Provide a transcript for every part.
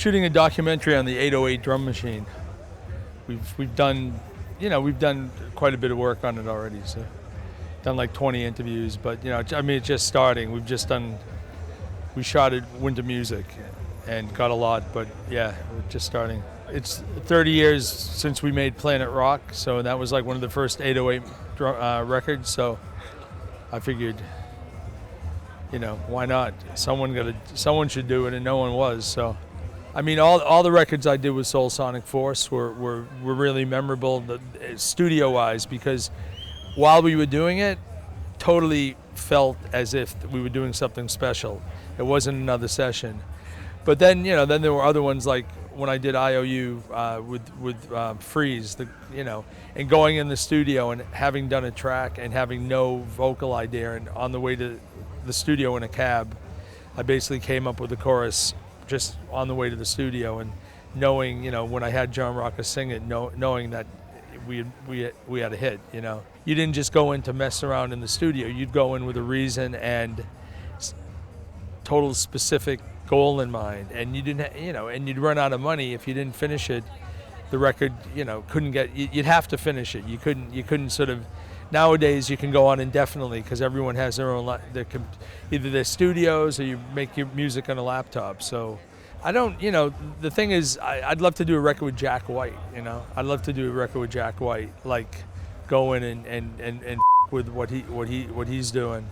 shooting a documentary on the 808 drum machine. We've done, we've done quite a bit of work on it already. So done like 20 interviews, but I mean, it's just starting. We shot at Winter Music and got a lot, but yeah, we're just starting. It's 30 years since we made Planet Rock, so that was like one of the first 808 records. So I figured, why not? Someone should do it, and no one was. So, I mean, all the records I did with Soul Sonic Force were really memorable, studio-wise, because while we were doing it, totally felt as if we were doing something special. It wasn't another session. But then, then there were other ones like when I did IOU with Freeze, and going in the studio and having done a track and having no vocal idea, and on the way to the studio in a cab, I basically came up with the chorus just on the way to the studio, and knowing, when I had John Rocca sing it, knowing that we had a hit. You didn't just go in to mess around in the studio. You'd go in with a reason and total specific goal in mind, and you didn't, and you'd run out of money if you didn't finish it. The record, couldn't get. You'd have to finish it. You couldn't sort of. Nowadays, you can go on indefinitely because everyone has their own. Either their studios or you make your music on a laptop. So, I don't. The thing is, I'd love to do a record with Jack White. I'd love to do a record with Jack White, like go in and with what he's doing.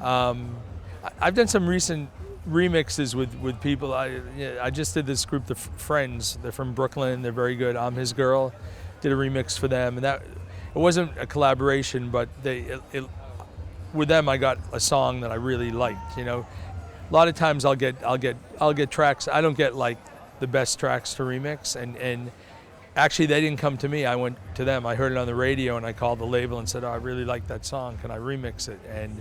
I've done some recent remixes with people. I just did this group, the Friends. They're from Brooklyn. They're very good. I'm His Girl. Did a remix for them, and that it wasn't a collaboration, but with them I got a song that I really liked. A lot of times I'll get tracks. I don't get like the best tracks to remix, and actually they didn't come to me. I went to them. I heard it on the radio, and I called the label and said, "Oh, I really like that song. Can I remix it?" And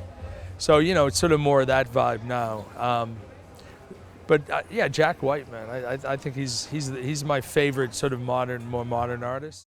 so, it's sort of more of that vibe now. But yeah, Jack White, man, I think he's my favorite sort of more modern artist.